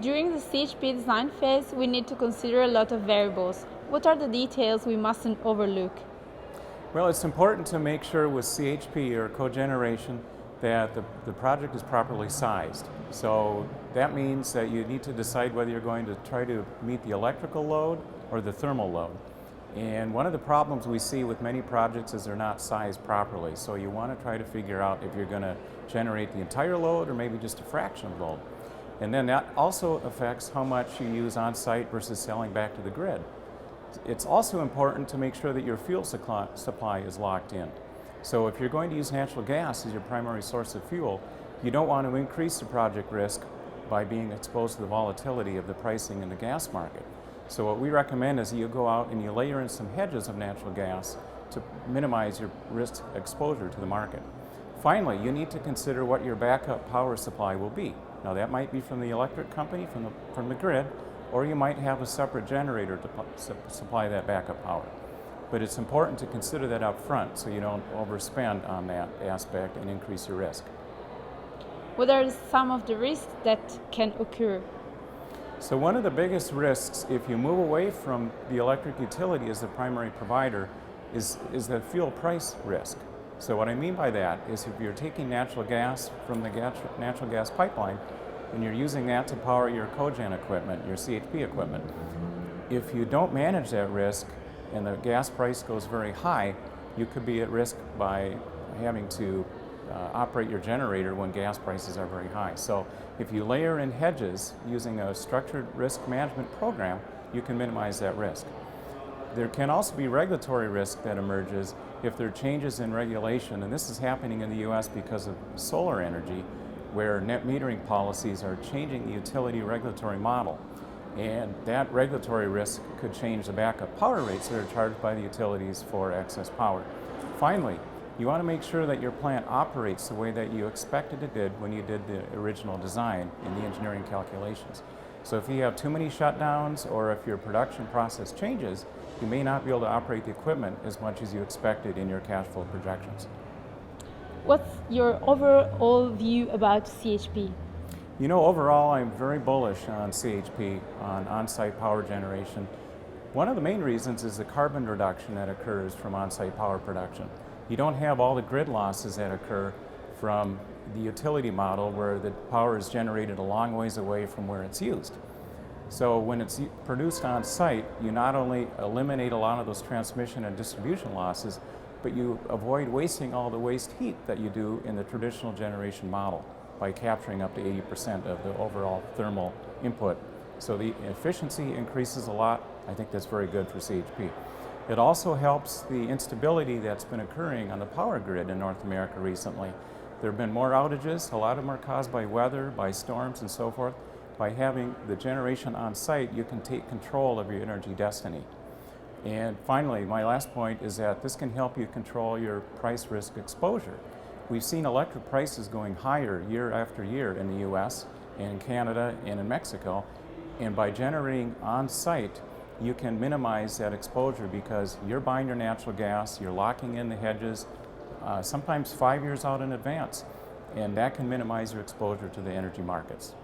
During the CHP design phase, we need to consider a lot of variables. What are the details we mustn't overlook? Well, it's important to make sure with CHP or cogeneration that the project is properly sized. So that means that you need to decide whether you're going to try to meet the electrical load or the thermal load. And one of the problems we see with many projects is they're not sized properly. So you want to try to figure out if you're going to generate the entire load or maybe just a fraction of load. And then that also affects how much you use on site versus selling back to the grid. It's also important to make sure that your fuel supply is locked in. So if you're going to use natural gas as your primary source of fuel, you don't want to increase the project risk by being exposed to the volatility of the pricing in the gas market. So what we recommend is you go out and you layer in some hedges of natural gas to minimize your risk exposure to the market. Finally, you need to consider what your backup power supply will be. Now that might be from the electric company, from the grid, or you might have a separate generator to supply that backup power. But it's important to consider that up front so you don't overspend on that aspect and increase your risk. What are some of the risks that can occur? So one of the biggest risks if you move away from the electric utility as the primary provider is the fuel price risk. So what I mean by that is if you're taking natural gas from the natural gas pipeline and you're using that to power your cogen equipment, your CHP equipment, if you don't manage that risk and the gas price goes very high, you could be at risk by having to operate your generator when gas prices are very high. So if you layer in hedges using a structured risk management program, you can minimize that risk. There can also be regulatory risk that emerges if there are changes in regulation, and this is happening in the US because of solar energy, where net metering policies are changing the utility regulatory model. And that regulatory risk could change the backup power rates that are charged by the utilities for excess power. Finally, you want to make sure that your plant operates the way that you expected it did when you did the original design in the engineering calculations. So if you have too many shutdowns or if your production process changes, you may not be able to operate the equipment as much as you expected in your cash flow projections. What's your overall view about CHP? You know, overall, I'm very bullish on CHP, on on-site power generation. One of the main reasons is the carbon reduction that occurs from on-site power production. You don't have all the grid losses that occur from the utility model where the power is generated a long ways away from where it's used. So when it's produced on site, you not only eliminate a lot of those transmission and distribution losses, but you avoid wasting all the waste heat that you do in the traditional generation model by capturing up to 80% of the overall thermal input. So the efficiency increases a lot. I think that's very good for CHP. It also helps the instability that's been occurring on the power grid in North America recently. There have been more outages. A lot of them are caused by weather, by storms and so forth. By having the generation on site, you can take control of your energy destiny. And finally, my last point is that this can help you control your price risk exposure. We've seen electric prices going higher year after year in the US, in Canada, and in Mexico. And by generating on site, you can minimize that exposure because you're buying your natural gas, you're locking in the hedges, sometimes 5 years out in advance, and that can minimize your exposure to the energy markets.